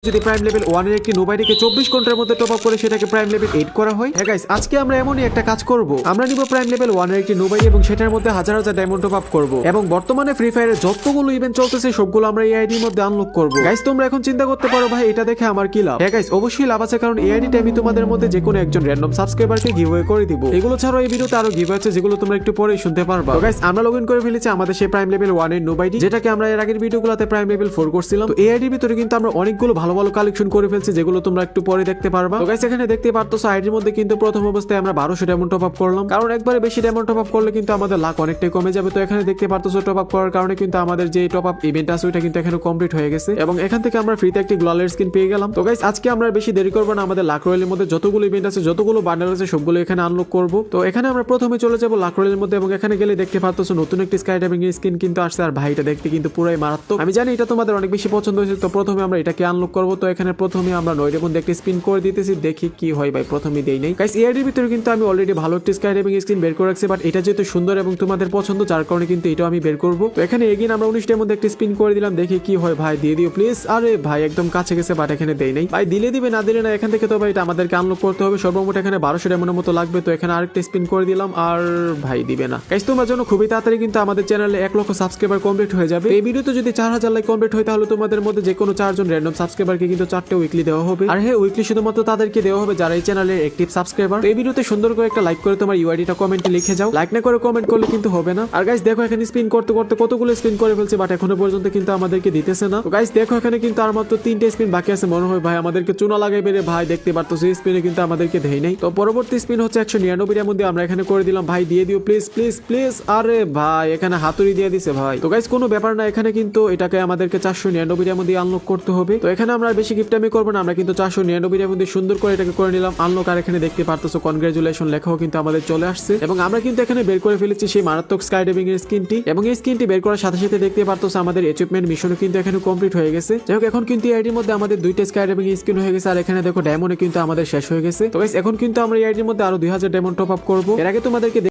যদি prime level 1 এর একটি নোবাইটিকে 24 ঘন্টার মধ্যে টপ আপ করে সেটাকে প্রাইম লেভেল 8 করা হয়। হ্যাঁ গাইস, আজকে আমরা এমনই একটা কাজ করব। আমরা নিব প্রাইম লেভেল 1 এর একটি নোবাইটি এবং সেটার মধ্যে হাজার হাজার ডায়মন্ড টপ আপ করব এবং বর্তমানে ফ্রি ফায়ারের যতগুলো ইভেন্ট চলতেছে সবগুলো আমরা এই আইডির মধ্যে আনলক করব। গাইস, তোমরা এখন চিন্তা করতে পারো ভাই এটা দেখে আমার কি লাভ? হ্যাঁ গাইস, অবশ্যই লাভ আছে, কারণ এই আইডিটা আমি তোমাদের মধ্যে যে কোনো একজন র‍্যান্ডম সাবস্ক্রাইবারকে গিভওয়ে করে দিব। এগুলো ছাড়াও এই ভিডিওতে আরো গিভওয়ে আছে যেগুলো তোমরা একটু পরেই শুনতে পারবা। তো গাইস, আমরা লগইন করে ফেলেছি আমাদের সেই প্রাইম লেভেল 1 এর নোবাইটি, যেটাকে আমরা এর আগের ভিডিওগুলোতে প্রাইম লেভেল 4 করছিলাম। তো এই আইডির ভিতরে কিন্তু আমরা অনেকগুলো ভালো ভালো কালেকশন করে ফেলছি যেগুলো তোমরা একটু পরে দেখতে পারবা। তো গাইস, এখানে দেখতে পারতেছো আইডির মধ্যে কিন্তু প্রথম অবস্থায় আমরা 1200 ডায়মন্ড টপ আপ করলাম, কারণ একবারে বেশি ডায়মন্ড টপ আপ করলে কিন্তু আমাদের লাখ অনেকটাই কমে যাবে। তো এখানে দেখতে পারতেছো টপ আপ করার কারণে কিন্তু আমাদের যে টপ আপ ইভেন্ট আছে ওটা কিন্তু এখানে কমপ্লিট হয়ে গেছে এবং এখান থেকে আমরা ফ্রিতে একটি গ্লোয়ালের স্কিন পেয়ে গেলাম। তো গাইস, আজকে আমরা বেশি দেরি করব না, আমাদের লাখ রয়েলের মধ্যে যতগুলো ইভেন্ট আছে যতগুলো বান্ডেল আছে সবগুলো এখানে আনলক করব। তো এখানে আমরা প্রথমে চলে যাব লাখ রয়েলের মধ্যে এবং এখানে গেলে দেখতে পারতেছো নতুন একটি স্কাই ডাইভিং স্কিন কিন্তু আসছে। আর ভাই, এটা দেখতে কিন্তু পুরাই মারাত্মক। আমি জানি এটা তোমাদের অনেক বেশি পছন্দ হয়েছে। তো প্রথমে আমরা এটাকে আনলক করব। তো এখানে প্রথমে আমরা 9 মধ্যে একটি স্পিন করে দিতেছি, দেখি কি হয়। ভাই প্রথমে দেই নাই। গাইস, এর ভিতরে কিন্তু আমি অলরেডি ভালো একটি স্কাই ডাইভিং স্কিন বের করে রাখছি, বাট এটা যেহেতু সুন্দর এবং তোমাদের পছন্দ যার কারণে কিন্তু এটাও আমি বের করব। তো এখানে এগেইন আমরা 19টার মধ্যে একটি স্পিন করে দিলাম, দেখি কি হয়। ভাই দিয়ে দিও প্লিজ। আরে ভাই একদম কাছে গেছে, বাট এখানে দেই নাই। ভাই দিলে দিবে না দিলে না, এখান থেকে তো ভাই এটা আমাদেরকে আনলক করতে হবে। সর্বমোট এখানে 1200 ডায়মন্ডের মতো লাগবে। তো এখানে আরেকটা স্পিন করে দিলাম, আর ভাই দিবে না। গাইস, তোমার জন্য খুবই তাড়াতাড়ি কিন্তু আমাদের চ্যানেলে 1 লক্ষ সাবস্ক্রাইবার কমপ্লিট হয়ে যাবে। এই ভিডিওতে যদি 4000 লাইক কমপ্লিট হয় তাহলে তোমাদের মধ্যে যে কোনো 4 জন র‍্যান্ডম সাবস্ক্রাইবারকে কিন্তু 4টে উইকলি দেওয়া হবে। আর হ্যাঁ, উইকলি শুধুমাত্র তাদেরকে দেওয়া হবে যারা এই চ্যানেলের অ্যাক্টিভ সাবস্ক্রাইবার। এই ভিডিওতে সুন্দর করে একটা লাইক করে তোমার ইউআইডিটা কমেন্টে লিখে যাও। লাইক না করে কমেন্ট করলে কিন্তু হবে না। আর গাইস দেখো, এখানে স্পিন করতে করতে কতগুলো স্পিন করে ফেলছে, বাট এখনো পর্যন্ত কিন্তু আমাদেরকে দিতেছে না। তো গাইস দেখো, এখানে কিন্তু আর মাত্র 3টে স্পিন বাকি আছে। মনে হয় ভাই আমাদেরকে চুনা লাগাইবে রে। ভাই দেখতে পারতো সেই স্পিনে কিন্তু আমাদেরকে দেই নাই। তো পরবর্তী স্পিন হচ্ছে 199 এর মধ্যে আমরা এখানে করে দিলাম। ভাই দিয়ে দিও প্লিজ প্লিজ প্লিজ। আরে ভাই এখানে হাতুড়ি দিয়ে দিছে ভাই। তো গাইস কোনো ব্যাপার না, এখানে কিন্তু এটাকে আমাদেরকে 499 এর মধ্যে আনলক করতে হবে। তো এখানে আমরা বেশি গিফটামি করব না, আমরা কিন্তু 499 এর মধ্যে সুন্দর করে এটাকে করে নিলাম আনলক। আর এখানে দেখতে পারতেছো কনগ্রাচুলেশন লেখাও কিন্তু আমাদের চলে আসছে এবং আমরা কিন্তু এখানে বের করে ফেলেছি সেই মারাত্মক স্কাই ডাইভিং এর স্কিনটি। এবং এই স্কিনটি বের করার সাথে সাথে দেখতে পারতেছো আমাদের অ্যাচিভমেন্ট মিশনও কিন্তু এখানে কমপ্লিট হয়ে গেছে। যাই হোক, এখন কিন্তু এই আইডির মধ্যে আমাদের 2টা স্কাই ডাইভিং স্কিন হয়ে গেছে। আর এখানে দেখো ডায়মন্ড কিন্তু আমাদের শেষ হয়ে গেছে। তো গাইস এখন কিন্তু আমরা এই আইডির মধ্যে আরো 2000 ডায়মন্ড টপ আপ করব। এর আগে তোমাদেরকে